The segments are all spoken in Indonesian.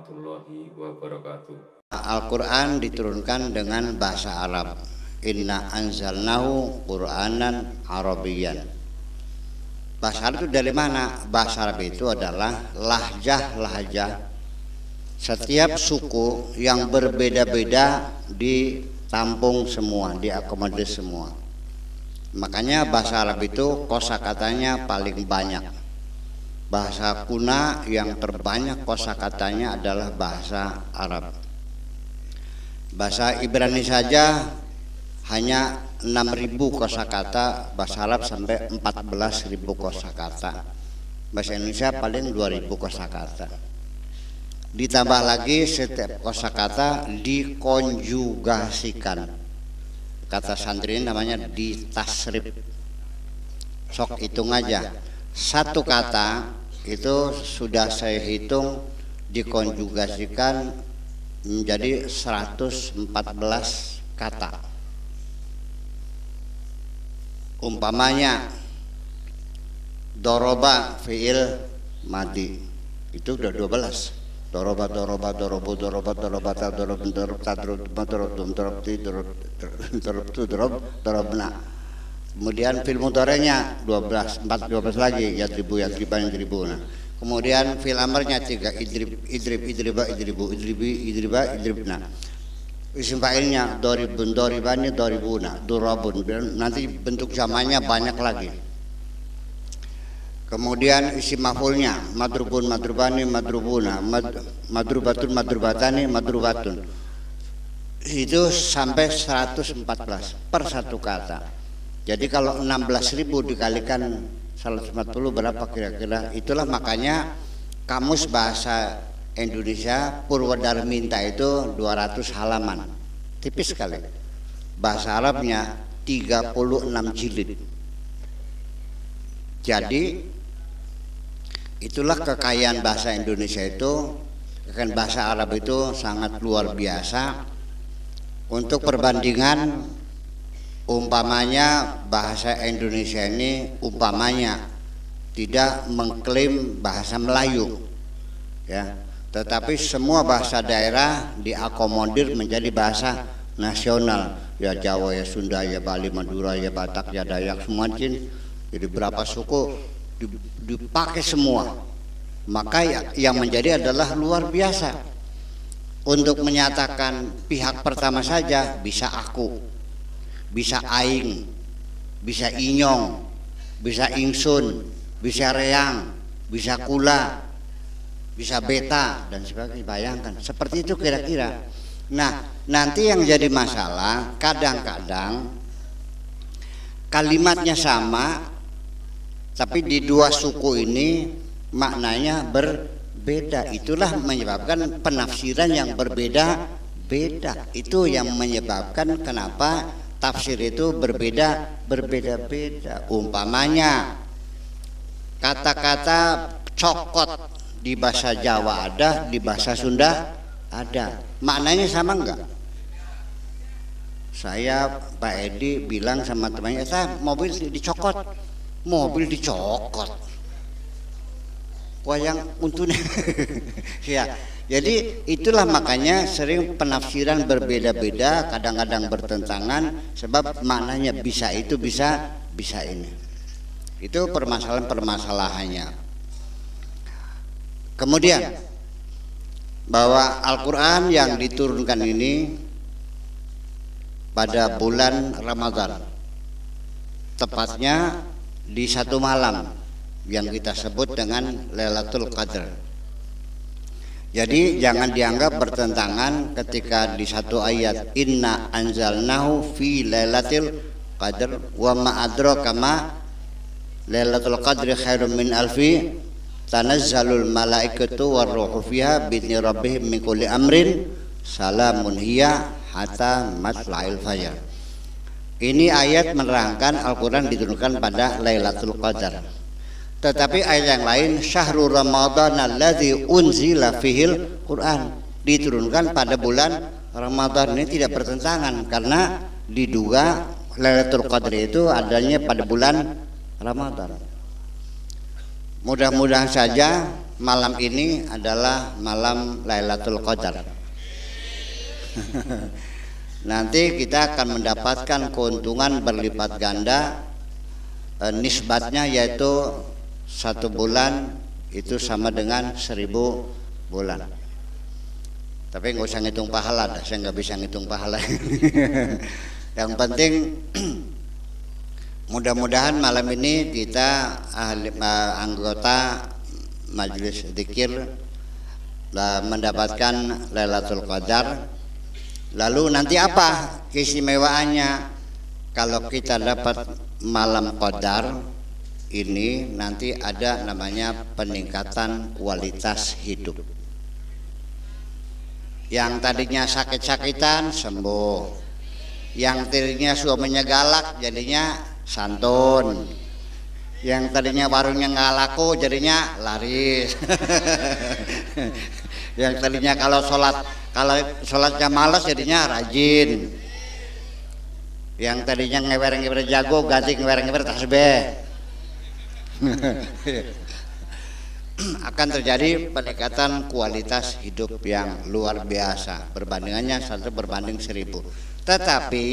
warahmatullahi wabarakatuh. Al-Quran diturunkan dengan bahasa Arab. Inna anzalnahu Qur'anan Arabiyyan. Bahasa Arab itu dari mana? Bahasa Arab itu adalah lahjah-lahjah setiap suku yang berbeda-beda ditampung semua, diakomodir semua. Makanya bahasa Arab itu kosakatanya paling banyak. Bahasa kuna yang terbanyak kosakatanya adalah bahasa Arab. Bahasa Ibrani saja hanya 6.000 kosakata, bahasa Arab sampai 14.000 kosakata. Bahasa Indonesia paling 2.000 kosakata. Ditambah lagi setiap kosakata dikonjugasikan. Kata santri ini namanya ditasrif. Sok hitung aja. Satu kata itu sudah saya hitung dikonjugasikan menjadi 114 kata. Umpamanya doroba fi'il madi itu udah 12. Doroba doroba dorobu doroba dorobata dorob dorob tadrob dorob dorob dorob dorob dorobna. Kemudian fil mudhari'nya 12 lagi yadriban yadribuna. Kemudian fil amarnya 3 idriba idribna. Isim fa'ilnya doribun doribani doribuna durabun. Nanti bentuk zamannya banyak lagi. Kemudian isim maf'ulnya madrubun madrubani madrubuna madrubatun madrubatani madrubatun. Itu sampai 114 per satu kata. Jadi kalau 16.000 dikalikan 140 berapa kira-kira? Itulah makanya kamus bahasa Indonesia Purwodarminta itu 200 halaman. Tipis sekali. Bahasa Arabnya 36 jilid. Jadi itulah kekayaan bahasa Indonesia itu. Kekayaan bahasa Arab itu sangat luar biasa. Untuk perbandingan, umpamanya bahasa Indonesia ini umpamanya tidak mengklaim bahasa Melayu, ya, tetapi semua bahasa daerah diakomodir menjadi bahasa nasional, ya Jawa, ya Sunda, ya Bali, Madura, ya Batak, ya Dayak, semua jadi berapa suku dipakai semua. Maka yang menjadi adalah luar biasa. Untuk menyatakan pihak pertama saja bisa aku, bisa aing, bisa inyong, bisa ingsun, bisa reang, bisa kula, bisa beta dan sebagainya. Bayangkan seperti itu kira-kira. Nah, nanti yang jadi masalah kadang-kadang kalimatnya sama tapi di dua suku ini maknanya berbeda. Itulah menyebabkan penafsiran yang berbeda-beda. Itu yang menyebabkan kenapa tafsir itu berbeda-beda. Umpamanya kata-kata cokot di bahasa Jawa ada, di bahasa Sunda ada. Maknanya sama enggak? Saya Pak Edi bilang sama temannya, saya mobil dicokot. Mobil dicokot. Wayang untune. Ya. Jadi itulah makanya sering penafsiran berbeda-beda, kadang-kadang bertentangan sebab maknanya bisa itu bisa ini. Itu permasalahannya. Kemudian bahwa Al-Quran yang diturunkan ini pada bulan Ramadan, tepatnya di satu malam yang kita sebut dengan Lailatul Qadar. Jadi jangan dianggap bertentangan ketika di satu ayat inna anzalnahu fi lailatul qadar wa ma adraka ma lailatul qadri khairum min alfi tanazzalul malaikatu warruhu fiha bi'idzni rabbihim min kulli amrin salamun hiya hatta matla'il fajr. Ini ayat menerangkan Al-Quran diturunkan pada Lailatul Qadar. Tetapi ayat yang lain syahrul ramadhan alladzi unzila fihil Quran diturunkan pada bulan Ramadan. Ini tidak bertentangan karena diduga Lailatul Qadar itu adanya pada bulan Ramadan. Mudah-mudahan saja malam ini adalah malam Lailatul Qadar. Nanti kita akan mendapatkan keuntungan berlipat ganda, nisbatnya yaitu 1 bulan itu sama dengan 1000 bulan. Tapi nggak usah ngitung pahala, saya nggak bisa ngitung pahala. Yang penting mudah-mudahan malam ini kita anggota majelis zikir mendapatkan Lailatul Qadar. Lalu nanti apa keistimewaannya? Kalau kita dapat malam Qadar ini, nanti ada namanya peningkatan kualitas hidup. Yang tadinya sakit-sakitan sembuh, yang tadinya suaminya galak jadinya santun, yang tadinya warungnya nggak laku jadinya laris. Yang tadinya kalau sholatnya malas jadinya rajin, yang tadinya ngewer-ngewer jago ganti ngewer-ngewer tasbih. Akan terjadi peningkatan kualitas hidup yang luar biasa, perbandingannya 1 berbanding 1000. Tetapi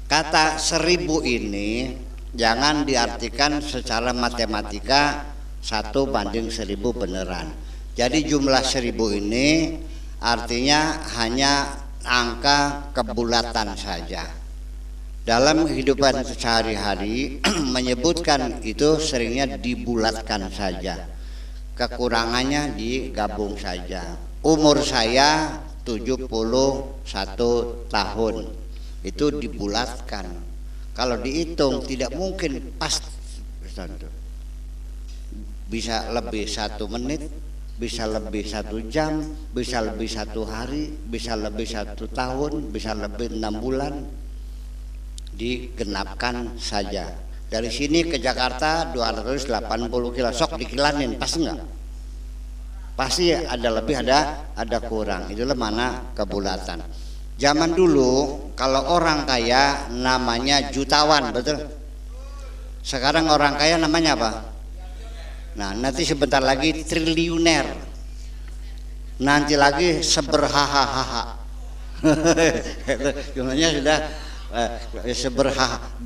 kata 1000 ini jangan diartikan secara matematika 1 banding 1000 beneran. Jadi jumlah 1000 ini artinya hanya angka kebulatan saja. Dalam kehidupan sehari-hari menyebutkan itu seringnya dibulatkan saja, kekurangannya digabung saja. Umur saya 71 tahun, itu dibulatkan. Kalau dihitung tidak mungkin pas, bisa lebih 1 menit, bisa lebih 1 jam, bisa lebih 1 hari, bisa lebih 1 tahun, bisa lebih 6 bulan. Digenapkan saja. Dari sini ke Jakarta 280 kilo, sok dikilanin, pasti enggak? Pasti ada lebih, ada kurang. Itulah mana kebulatan. Zaman dulu kalau orang kaya namanya jutawan, betul? Sekarang orang kaya namanya apa? Nah, nanti sebentar lagi triliuner. Nanti lagi seberhahaha. Jumlahnya sudah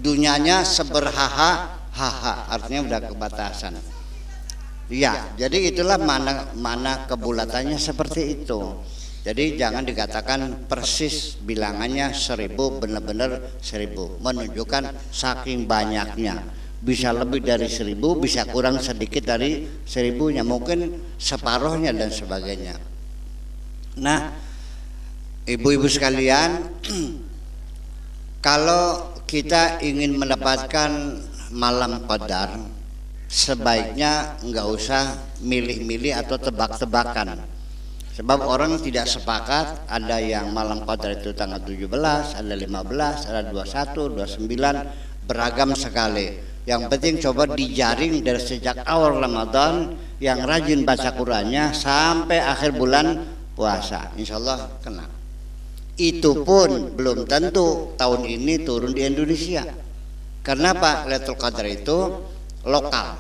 dunianya seberhahaha, artinya udah kebatasan. Ya, jadi itulah mana kebulatannya seperti itu. Jadi jangan dikatakan persis bilangannya 1000, benar-benar 1000, menunjukkan saking banyaknya. Bisa lebih dari 1000, bisa kurang sedikit dari 1000-nya, mungkin separuhnya dan sebagainya. Nah, ibu-ibu sekalian, kalau kita ingin mendapatkan malam Qadar, sebaiknya nggak usah milih-milih atau tebak-tebakan. Sebab orang tidak sepakat, ada yang malam Qadar itu tanggal 17, ada 15, ada 21, 29, beragam sekali. Yang penting coba dijaring dari sejak awal Ramadan, yang rajin baca Qur'annya sampai akhir bulan puasa, insya Allah kena. Itu pun belum tentu tahun ini turun di Indonesia. Kenapa? Lailatul Qadar itu lokal.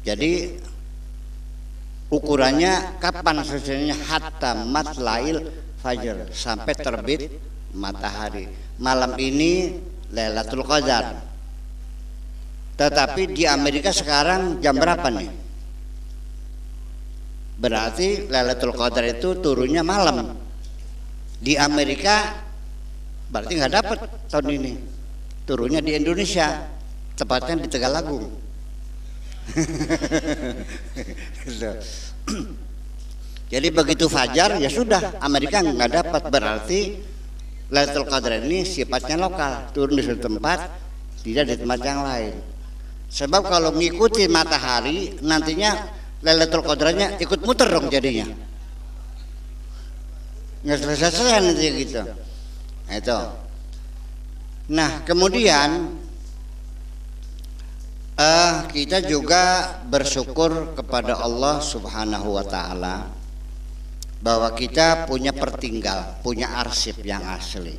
Jadi ukurannya kapan selesainya? Hatta matlail fajr, sampai terbit matahari. Malam ini Lailatul Qadar. Tetapi di Amerika sekarang jam berapa nih? Berarti Lailatul Qadar itu turunnya malam. Di Amerika berarti nggak dapat tahun ini. Turunnya di Indonesia, tepatnya di Tegalagung. Jadi begitu fajar ya sudah, Amerika nggak dapat, berarti Lailatul Qadar ini sifatnya lokal, turun di suatu tempat, tidak di tempat yang lain. Sebab kalau mengikuti matahari nantinya Lailatul Qadarnya ikut muter dong jadinya. Nggak selesai nanti gitu. Itu. Nah, kemudian kita juga bersyukur kepada Allah Subhanahu wa taala bahwa kita punya pertinggal, punya arsip yang asli.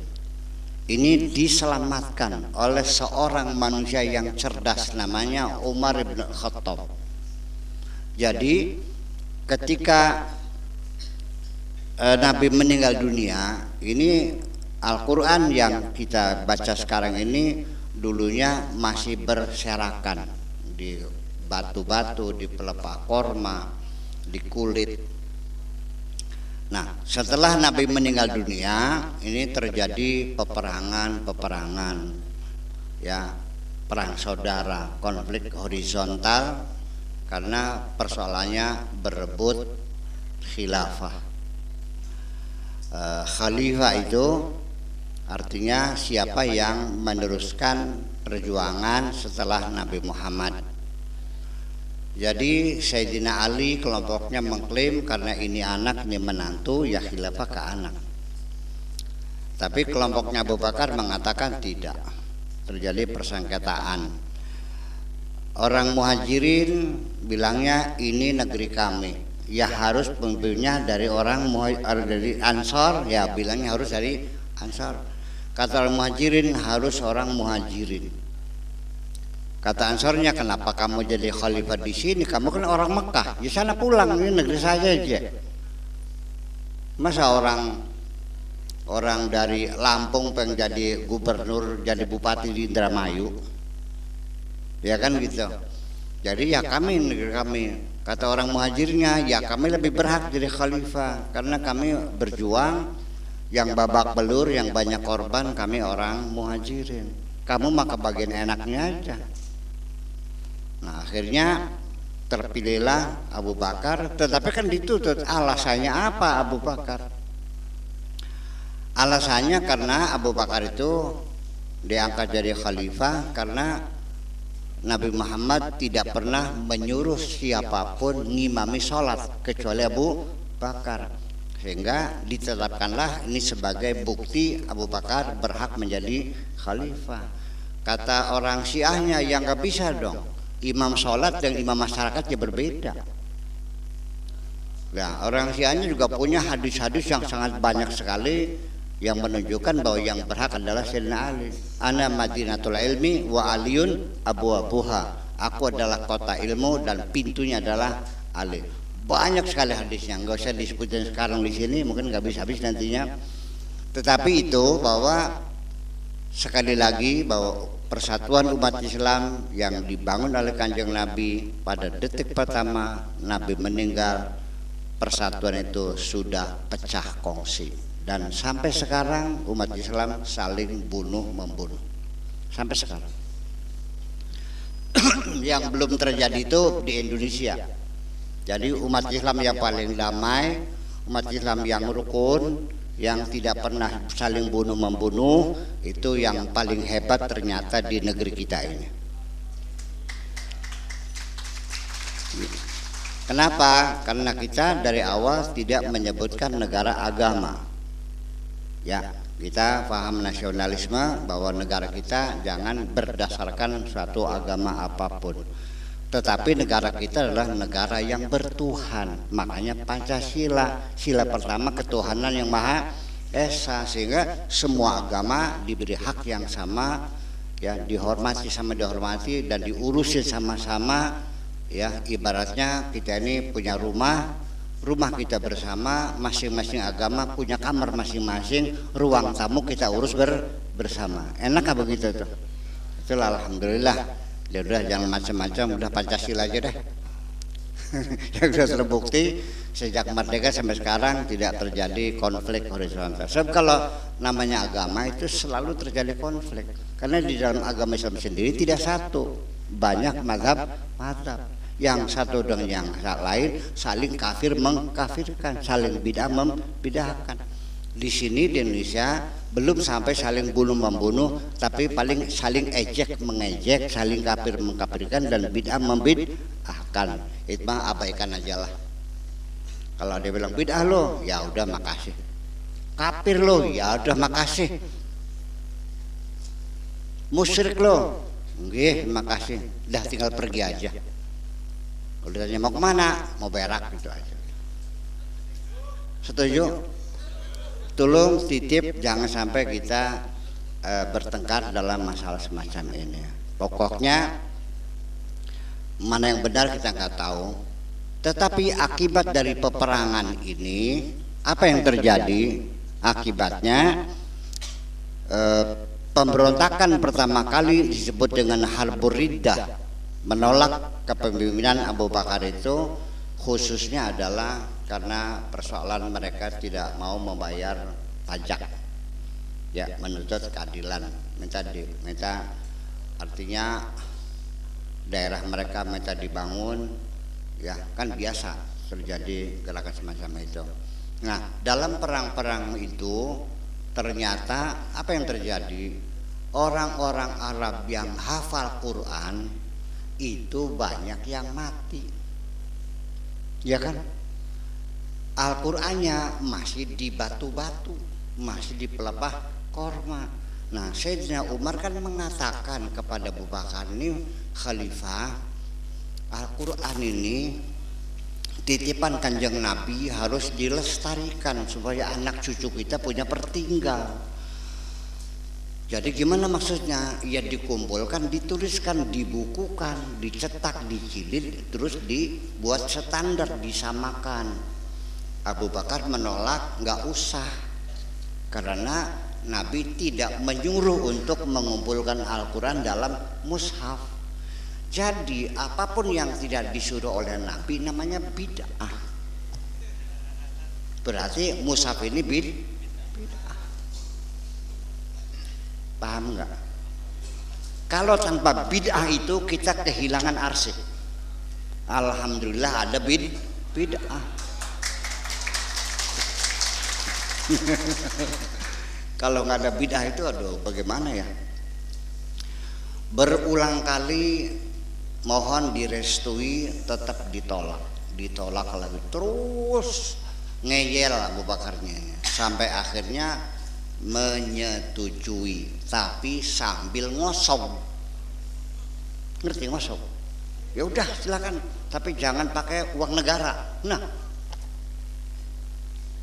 Ini diselamatkan oleh seorang manusia yang cerdas namanya Umar bin Khattab. Jadi ketika Nabi meninggal dunia, ini Al-Quran yang kita baca sekarang ini dulunya masih berserakan di batu-batu, di pelepah korma, di kulit. Nah, setelah Nabi meninggal dunia, ini terjadi peperangan, ya, perang saudara, konflik horizontal karena persoalannya berebut khilafah. Khalifah itu artinya siapa yang meneruskan perjuangan setelah Nabi Muhammad. Jadi Sayyidina Ali kelompoknya mengklaim karena ini anak, ini menantu, ya khilafah ke anak. Tapi kelompoknya Abu Bakar mengatakan tidak, terjadi persengketaan. Orang Muhajirin bilangnya ini negeri kami, ya harus pemimpinnya dari dari Ansor, ya bilangnya harus dari Ansor. Kata orang Muhajirin harus orang Muhajirin. Kata Ansornya, kenapa kamu jadi khalifah di sini? Kamu kan orang Mekah, di sana pulang, ini negeri saya aja. Masa orang dari Lampung pengen jadi gubernur, jadi bupati di Indramayu, ya kan gitu. Jadi ya kami, negeri kami. Kata orang Muhajirnya, ya kami lebih berhak jadi khalifah karena kami berjuang, yang babak belur, yang banyak korban, kami orang Muhajirin. Kamu mah kebagian enaknya aja. Nah, akhirnya terpilihlah Abu Bakar, tetapi kan dituntut. Alasannya apa Abu Bakar? Alasannya karena Abu Bakar itu diangkat jadi khalifah karena Nabi Muhammad tidak pernah menyuruh siapapun ngimami sholat kecuali Abu Bakar, sehingga ditetapkanlah ini sebagai bukti Abu Bakar berhak menjadi khalifah. Kata orang Syiahnya, yang gak bisa dong, imam sholat dan imam masyarakatnya berbeda. Nah, orang Syiahnya juga punya hadis-hadis yang sangat banyak sekali yang menunjukkan bahwa yang berhak adalah Sayyidina Ali. Ana Madinatul Ilmi wa Aliyun abwabuha. Aku adalah kota ilmu dan pintunya adalah Ali. Banyak sekali hadisnya, nggak usah disebutin sekarang di sini, mungkin nggak bisa habis nantinya. Tetapi itu bahwa sekali lagi bahwa persatuan umat Islam yang dibangun oleh Kanjeng Nabi pada detik pertama Nabi meninggal, persatuan itu sudah pecah kongsi. Dan sampai sekarang umat Islam saling bunuh membunuh sampai sekarang. Yang belum terjadi itu di Indonesia. Jadi umat Islam yang paling damai, umat Islam yang rukun, yang tidak pernah saling bunuh membunuh, itu yang paling hebat ternyata di negeri kita ini. Kenapa? Karena kita dari awal tidak menyebutkan negara agama. Ya, kita paham nasionalisme bahwa negara kita jangan berdasarkan suatu agama apapun. Tetapi negara kita adalah negara yang bertuhan. Makanya Pancasila, sila pertama ketuhanan yang Maha Esa, sehingga semua agama diberi hak yang sama, ya, dihormati sama dihormati dan diurusin sama-sama. Ya, ibaratnya kita ini punya rumah kita bersama, masing-masing agama punya kamar masing-masing, ruang tamu kita urus bersama. Enak apa begitu tuh? Itulah alhamdulillah. Ya udah jangan macam-macam, udah Pancasila aja deh. Yang sudah terbukti sejak merdeka sampai sekarang tidak terjadi konflik horizontal. Sebab kalau namanya agama itu selalu terjadi konflik. Karena di dalam agama Islam sendiri tidak satu, banyak mazhab. Yang satu dengan yang lain saling kafir mengkafirkan, saling bid'ah membid'ahkan. Di sini di Indonesia belum sampai saling bunuh membunuh, tapi paling saling ejek mengejek, saling kafir mengkafirkan dan bid'ah membid'ahkan. Itu mah abaikan aja lah. Kalau dia bilang bid'ah lo, ya udah makasih. Kafir lo, ya udah makasih. Musyrik lo, nggih makasih. Dah tinggal pergi aja. Kalau ditanya mau kemana, mau berak gitu aja. Setuju? Tolong titip jangan sampai kita bertengkar dalam masalah semacam ini. Pokoknya mana yang benar kita nggak tahu, Tetapi akibat dari peperangan ini, apa yang terjadi? Akibatnya pemberontakan pertama kali disebut dengan Harbur Riddah, menolak kepemimpinan Abu Bakar itu khususnya adalah karena persoalan mereka tidak mau membayar pajak, ya, menuntut keadilan, minta artinya daerah mereka minta dibangun, ya kan biasa terjadi gerakan semacam itu. Nah, dalam perang-perang itu ternyata apa yang terjadi? Orang-orang Arab yang hafal Quran itu banyak yang mati, ya kan? Al-Qur'annya masih di batu-batu, masih di pelepah korma. Nah, Sayyidina Umar kan mengatakan kepada Abu Bakar, ini khalifah, Al-Qur'an ini titipan Kanjeng Nabi harus dilestarikan supaya anak cucu kita punya pertinggal. Jadi gimana maksudnya? Ya dikumpulkan, dituliskan, dibukukan, dicetak, dijilid, terus dibuat standar, disamakan. Abu Bakar menolak, nggak usah, karena Nabi tidak menyuruh untuk mengumpulkan Al-Quran dalam mushaf. Jadi apapun yang tidak disuruh oleh Nabi namanya bid'ah. Berarti mushaf ini bid'ah. Paham nggak? Kalau tanpa bid'ah itu kita kehilangan arsip. Alhamdulillah ada bid'ah. Kalau nggak ada bid'ah itu, aduh bagaimana ya? Berulang kali mohon direstui, tetap ditolak lagi, terus ngeyel Abu Bakarnya sampai akhirnya menyetujui, tapi sambil ngosong. Ngerti ngosong? Ya udah silakan, tapi jangan pakai uang negara. Nah,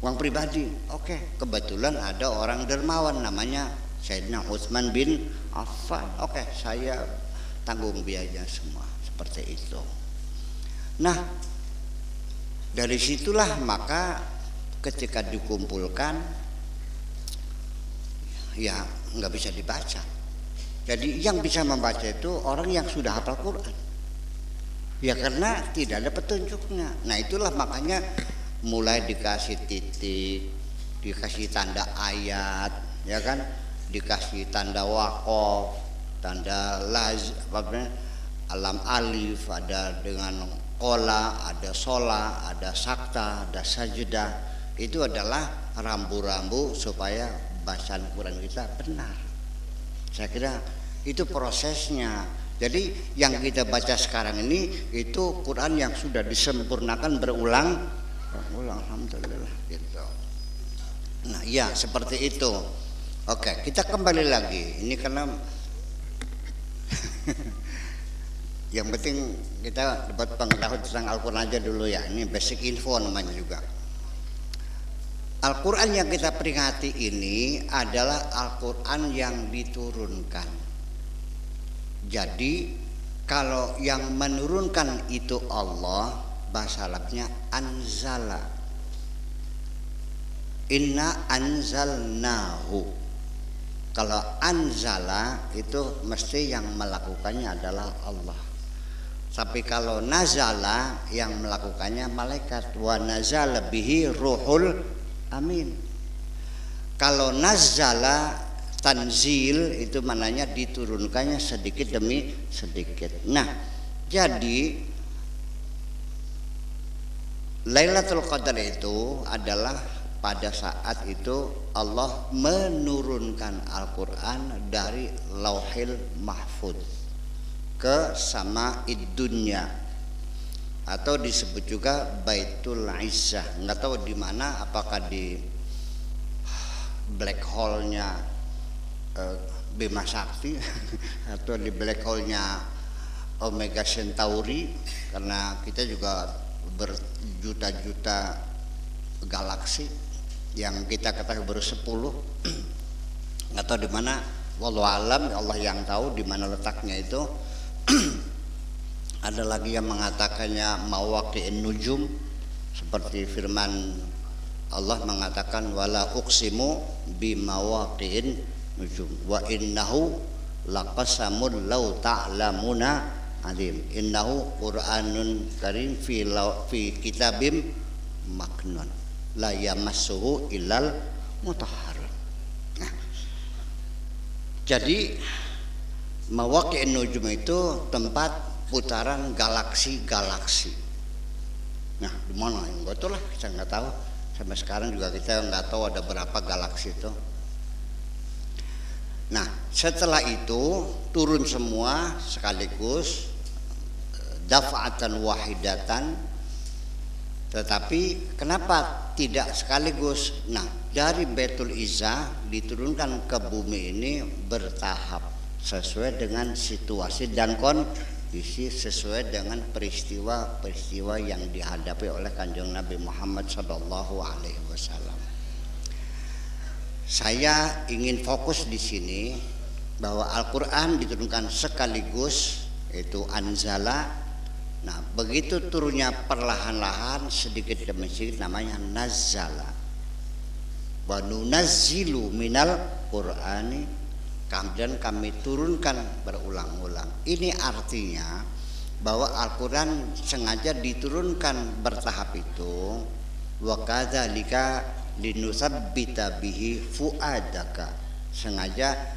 uang pribadi. Oke, kebetulan ada orang dermawan namanya Sayyidina Utsman bin Affan. Oke, saya tanggung biaya semua, seperti itu. Nah, dari situlah maka ketika dikumpulkan, ya nggak bisa dibaca. Jadi yang bisa membaca itu orang yang sudah hafal Quran. Ya karena tidak ada petunjuknya. Nah itulah makanya mulai dikasih titik, dikasih tanda ayat, ya kan, dikasih tanda waqaf, tanda laz, alam alif, ada dengan qola, ada shola, ada sakta, ada sajdah. Itu adalah rambu-rambu supaya bacaan Quran kita benar. Saya kira itu prosesnya. Jadi yang kita baca sekarang ini itu Quran yang sudah disempurnakan berulang, alhamdulillah gitu. Nah, ya seperti itu. Oke, kita kembali lagi. Ini karena yang penting kita dapat pengetahuan tentang Al-Quran aja dulu ya. Ini basic info namanya juga. Al-Quran yang kita peringati ini adalah Al-Quran yang diturunkan. Jadi kalau yang menurunkan itu Allah, bahasa Arabnya anzala. Inna anzalnahu. Kalau anzala itu mesti yang melakukannya adalah Allah. Tapi kalau nazala yang melakukannya malaikat. Wa nazala bihi ruhul amin. Kalau nazala tanzil itu maknanya diturunkannya sedikit demi sedikit. Nah, jadi Lailatul Qadar itu adalah pada saat itu Allah menurunkan Al-Quran dari Lauhil Mahfuz ke Sama'id Dunya, atau disebut juga Baitul Izzah. Nggak tahu di mana, apakah di black hole-nya Bima Sakti atau di black hole-nya Omega Centauri, karena kita juga berjuta-juta galaksi yang kita ketahui baru 10. Nggak tahu di mana, wallahu alam, Allah yang tahu di mana letaknya itu. Ada lagi yang mengatakannya mawaqi'in nujum, seperti firman Allah mengatakan wala uqsimu bimawaqi'in nujum wa innahu laqasamun law ta'lamuna alim innahu qur'anun karim fi kitabim maknun la yamassuhu illal mutahharun. Nah, jadi mawaqi'in nujum itu tempat putaran galaksi-galaksi. Nah, di mana yang betul lah, saya nggak tahu. Sampai sekarang juga kita nggak tahu ada berapa galaksi itu. Nah, setelah itu turun semua sekaligus daf'atan wahidatan. Tetapi kenapa tidak sekaligus? Nah, dari Baitul Izzah diturunkan ke bumi ini bertahap sesuai dengan situasi dan kondisi, sesuai dengan peristiwa-peristiwa yang dihadapi oleh Kanjeng Nabi Muhammad SAW. Saya ingin fokus di sini bahwa Al-Quran diturunkan sekaligus, yaitu anzala. Nah, begitu turunnya perlahan-lahan sedikit demi sedikit namanya nazzala. Wa nunazzilu minal Qur'ani, kemudian kami turunkan berulang-ulang. Ini artinya bahwa Al-Quran sengaja diturunkan bertahap itu. Wa kadzalika linusabbita bihi fuadaka, sengaja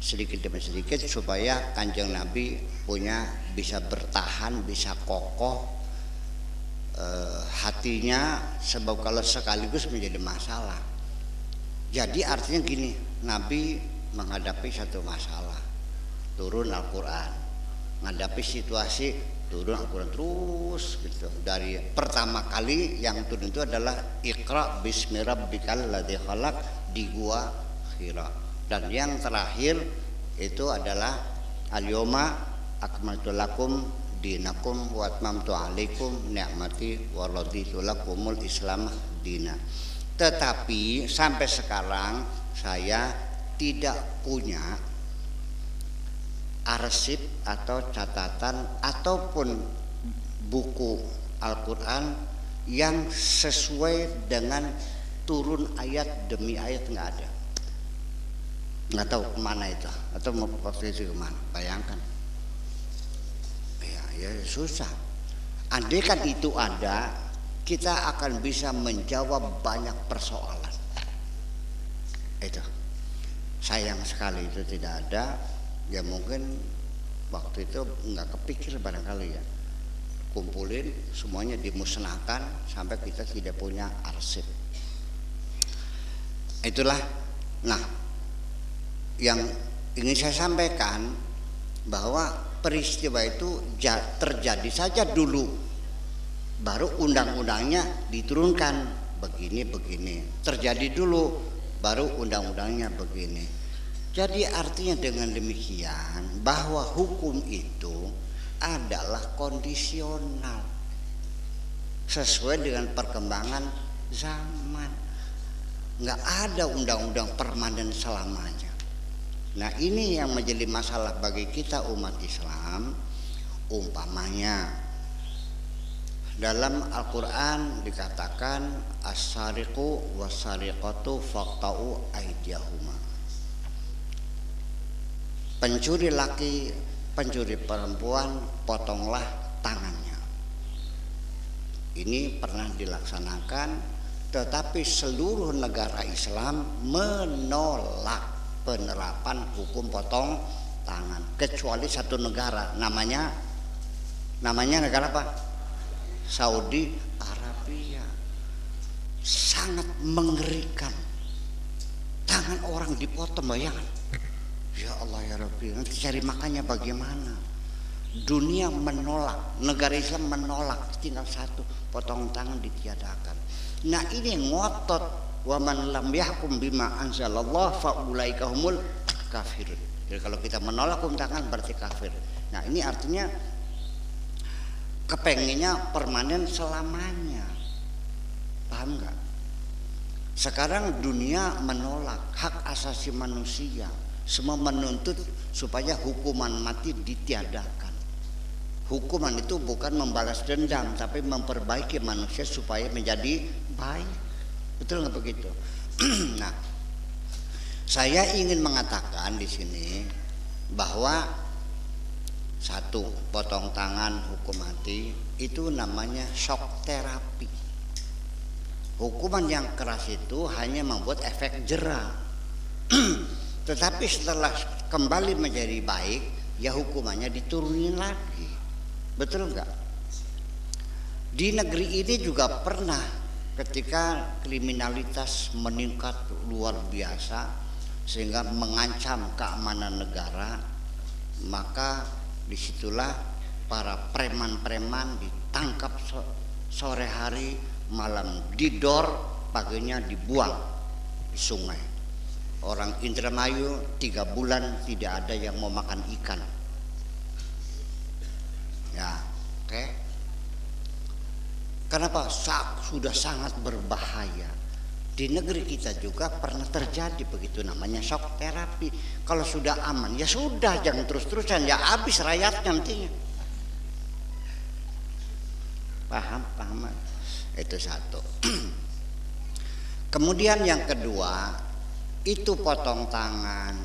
sedikit demi sedikit supaya Kanjeng Nabi bisa bertahan, bisa kokoh hatinya, sebab kalau sekaligus menjadi masalah. Jadi artinya gini, Nabi menghadapi satu masalah, turun Al-Quran, menghadapi situasi, turun Al-Quran terus gitu. Dari pertama kali yang turun itu adalah Iqra bismi rabbikal ladzi khalaq di gua Hira, dan yang terakhir itu adalah al-yawma akmaltu lakum dinakum wa atmamtu alaikum ni'mati wa raditu lakumul islam dina. Tetapi sampai sekarang saya tidak punya arsip atau catatan ataupun buku Al-Quran yang sesuai dengan turun ayat demi ayat, nggak ada. Nggak tahu kemana itu, atau mau posisi kemana, bayangkan. Ya susah. Andai kan itu ada, kita akan bisa menjawab banyak persoalan. Itu sayang sekali itu tidak ada. Ya mungkin waktu itu nggak kepikir barangkali ya, kumpulin semuanya dimusnahkan sampai kita tidak punya arsip. Itulah. Nah, yang ingin saya sampaikan bahwa peristiwa itu terjadi saja dulu, baru undang-undangnya diturunkan begini, terjadi dulu baru undang-undangnya begini. Jadi artinya dengan demikian bahwa hukum itu adalah kondisional sesuai dengan perkembangan zaman. Nggak ada undang-undang permanen selamanya. Nah, ini yang menjadi masalah bagi kita umat Islam. Umpamanya dalam Al-Quran dikatakan as-sariqu was-sariqatu faqta'u aydiyahuma. Pencuri laki, pencuri perempuan, potonglah tangannya. Ini pernah dilaksanakan, tetapi seluruh negara Islam menolak penerapan hukum potong tangan, kecuali satu negara, namanya negara apa? Saudi Arabia. Sangat mengerikan, tangan orang dipotong, bayangkan. Ya Allah ya Rabbi, nanti cari makannya bagaimana? Dunia menolak, negara Islam menolak, tinggal satu, potong tangan ditiadakan. Nah, ini ngotot. Wa man lam yahkum bima anzalallah fa ulaika humul kafirun. Jadi kalau kita menolak hukum tangan berarti kafir. Nah, ini artinya kepengennya permanen selamanya. Paham nggak? Sekarang dunia menolak hak asasi manusia, semua menuntut supaya hukuman mati ditiadakan. Hukuman itu bukan membalas dendam, tapi memperbaiki manusia supaya menjadi baik. Betul nggak begitu? Nah, saya ingin mengatakan di sini bahwa satu, potong tangan, hukum mati itu namanya shock terapi. Hukuman yang keras itu hanya membuat efek jera. Tetapi setelah kembali menjadi baik, ya hukumannya diturunin lagi. Betul enggak? Di negeri ini juga pernah ketika kriminalitas meningkat luar biasa sehingga mengancam keamanan negara, maka disitulah para preman-preman ditangkap sore hari, malam didor, paginya dibuang di sungai. Orang Indramayu 3 bulan tidak ada yang mau makan ikan. Ya, oke. Kenapa? Sudah sangat berbahaya. Di negeri kita juga pernah terjadi begitu, namanya shock terapi. Kalau sudah aman, ya sudah, jangan terus-terusan, ya habis rakyatnya nantinya. Paham? Itu satu. Kemudian yang kedua, itu potong tangan,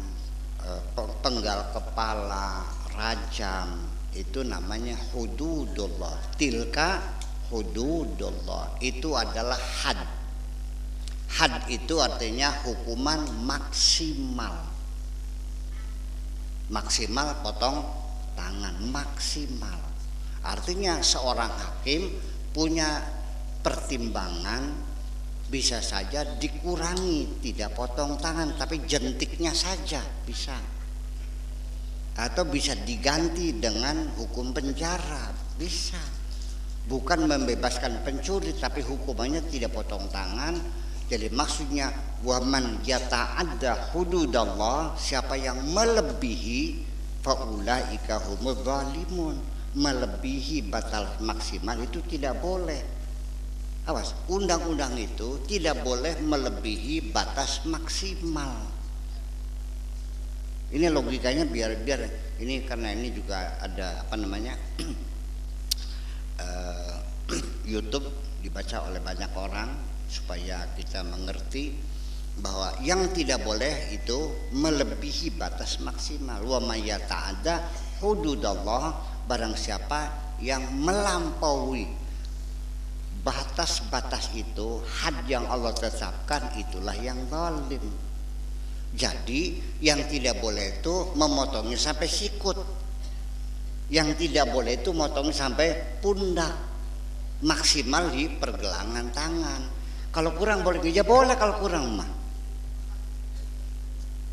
penggal kepala, rajam, itu namanya hududullah. Tilka hududullah, itu adalah had. Had itu artinya hukuman maksimal. Maksimal potong tangan, maksimal. Artinya seorang hakim punya pertimbangan, bisa saja dikurangi, tidak potong tangan tapi jentiknya saja bisa. Atau bisa diganti dengan hukum penjara, bisa. Bukan membebaskan pencuri tapi hukumannya tidak potong tangan. Jadi maksudnya waman yata'adda hududallah, siapa yang melebihi faulaika humudz zalimun, melebihi batas maksimal itu tidak boleh. Awas, undang-undang itu tidak boleh melebihi batas maksimal. Ini logikanya biar ini, karena ini juga ada YouTube dibaca oleh banyak orang supaya kita mengerti bahwa yang tidak boleh itu melebihi batas maksimal. Wa may yata'adda hududallah, barang siapa yang melampaui batas-batas itu, had yang Allah tetapkan, itulah yang zalim. Jadi yang tidak boleh itu memotongnya sampai sikut, yang tidak boleh itu motongnya sampai pundak, maksimal di pergelangan tangan. Kalau kurang boleh, ya boleh kalau kurang mah.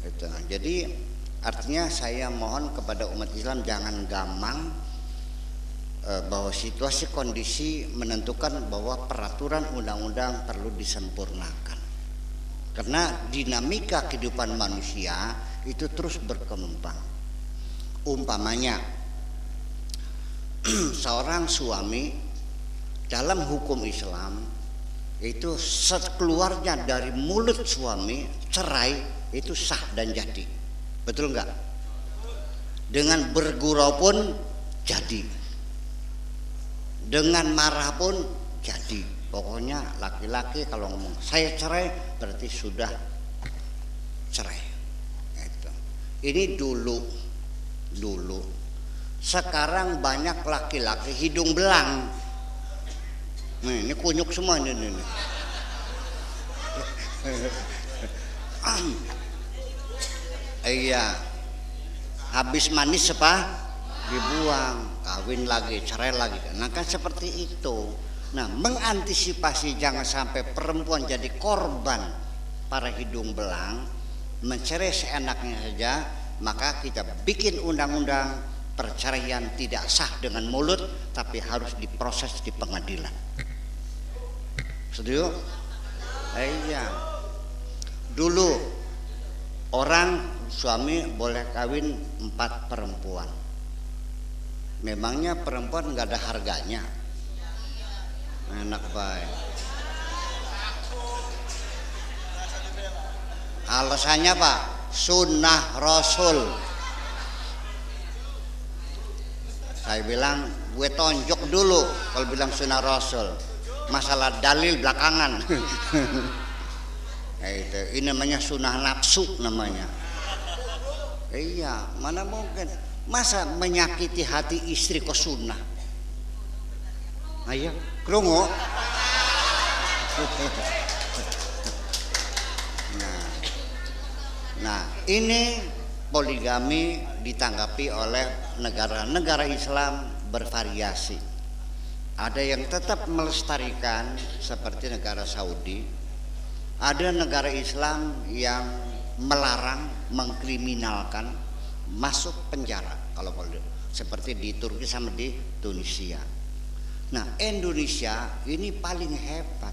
Itu. Jadi artinya saya mohon kepada umat Islam jangan gamang bahwa situasi kondisi menentukan bahwa peraturan undang-undang perlu disempurnakan. Karena dinamika kehidupan manusia itu terus berkembang. Umpamanya seorang suami dalam hukum Islam itu sekeluarnya dari mulut suami cerai itu sah dan jadi. Betul enggak? Dengan bergurau pun jadi, dengan marah pun jadi. Pokoknya laki-laki kalau ngomong saya cerai berarti sudah cerai. Gitu. Ini dulu. Sekarang banyak laki-laki hidung belang. Ini kunyuk semua ini. Iya. Habis manis apa? Dibuang, kawin lagi, cerai lagi. Nah kan seperti itu. Nah, mengantisipasi jangan sampai perempuan jadi korban para hidung belang, mencerai seenaknya saja, maka kita bikin undang-undang perceraian tidak sah dengan mulut, tapi harus diproses di pengadilan. Setuju? Iya. Dulu orang suami boleh kawin 4 perempuan. Memangnya perempuan nggak ada harganya? Enak baik. Alasannya Pak, sunnah Rasul. Saya bilang gue tonjok dulu kalau bilang sunnah Rasul. Masalah dalil belakangan. Nah, itu ini namanya sunnah nafsu namanya. Iya, mana mungkin masa menyakiti hati istri kok sunnah. Ayo, krungu. Nah, ini poligami ditanggapi oleh negara-negara Islam bervariasi. Ada yang tetap melestarikan seperti negara Saudi. Ada negara Islam yang melarang, mengkriminalkan, masuk penjara kalau seperti di Turki sama di Tunisia. Nah, Indonesia ini paling hebat.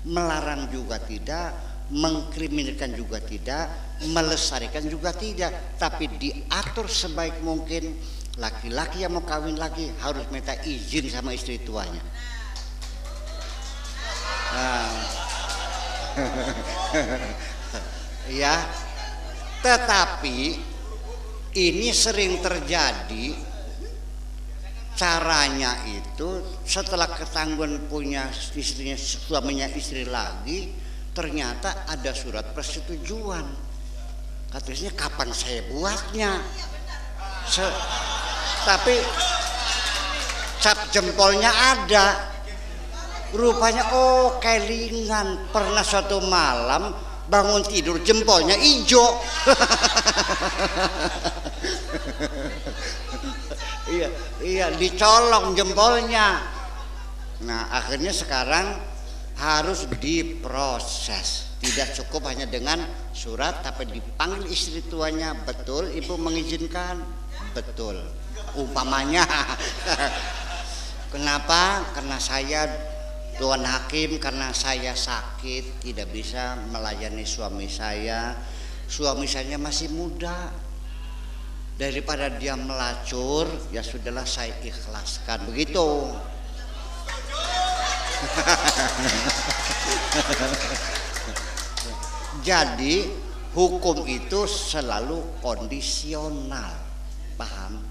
Melarang juga tidak, mengkriminalkan juga tidak, melestarikan juga tidak, tapi diatur sebaik mungkin. Laki-laki yang mau kawin lagi harus minta izin sama istri tuanya. Nah, ya, tetapi ini sering terjadi. Caranya itu setelah ketangguhan punya istrinya, suaminya istri lagi, ternyata ada surat persetujuan. Katanya kapan saya buatnya? Tapi cap jempolnya ada. Rupanya oh kelingan pernah suatu malam bangun tidur jempolnya hijau. Iya dicolong jempolnya. Nah akhirnya sekarang harus diproses. Tidak cukup hanya dengan surat, tapi dipanggil istri tuanya. Betul ibu mengizinkan? Betul. Umpamanya kenapa? Karena saya Tuan Hakim, karena saya sakit tidak bisa melayani suami saya. Suami saya masih muda. Daripada dia melacur, ya sudahlah saya ikhlaskan. Begitu. Jadi hukum itu selalu kondisional, paham?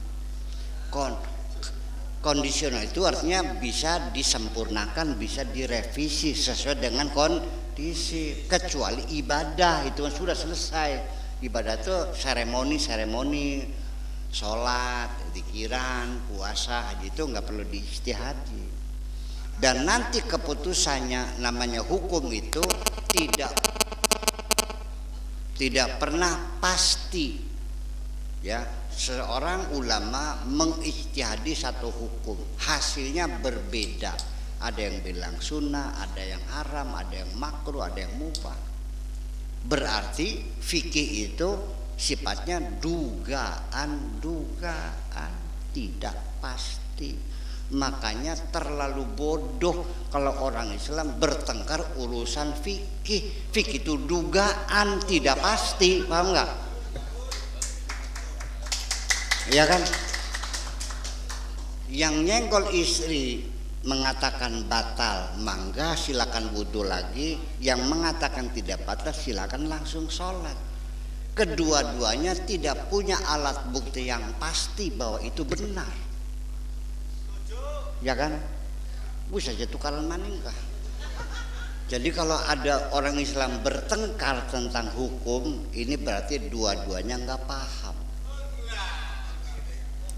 Kondisional itu artinya bisa disempurnakan, bisa direvisi sesuai dengan kondisi. Kecuali ibadah itu kan sudah selesai. Ibadah itu seremoni, sholat, zikiran, puasa, haji itu nggak perlu diijtihadi. Dan nanti keputusannya namanya hukum itu tidak pernah pasti. Ya, seorang ulama mengijtihadi satu hukum, hasilnya berbeda. Ada yang bilang sunnah, ada yang haram, ada yang makruh, ada yang mubah. Berarti fikih itu sifatnya dugaan, tidak pasti. Makanya terlalu bodoh kalau orang Islam bertengkar urusan fikih. Fikih itu dugaan, tidak pasti, paham nggak? Ya kan? Yang nyenggol istri mengatakan batal, mangga silakan wudhu lagi. Yang mengatakan tidak batal silakan langsung sholat. Kedua-duanya tidak punya alat bukti yang pasti bahwa itu benar. Ya kan? Bisa aja tukaran maningkah. Jadi kalau ada orang Islam bertengkar tentang hukum, ini berarti dua-duanya nggak paham.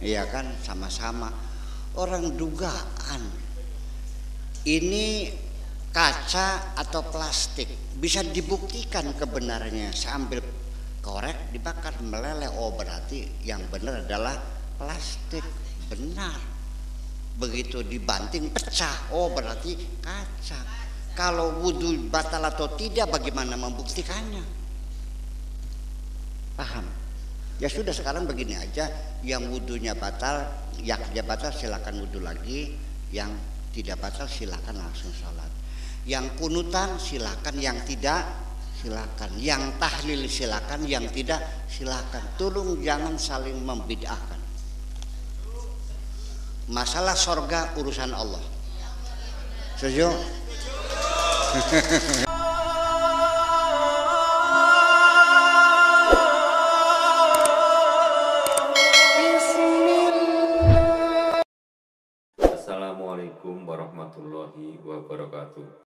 Iya kan, sama-sama orang dugaan. Ini kaca atau plastik bisa dibuktikan kebenarannya. Saya ambil korek dibakar meleleh, oh berarti yang benar adalah plastik, benar. Begitu dibanting pecah, oh berarti kaca. Kalau wudhu batal atau tidak, bagaimana membuktikannya? Paham? Ya sudah, sekarang begini aja, yang wudhunya batal, yaknya batal silakan wudhu lagi, yang tidak batal silakan langsung sholat. Yang kunutan silakan, yang tidak silakan, yang tahlil silakan, yang tidak silakan. Tolong jangan saling membid'ahkan. Masalah sorga urusan Allah. Setuju? Wassalamualaikum warahmatullahi wabarakatuh.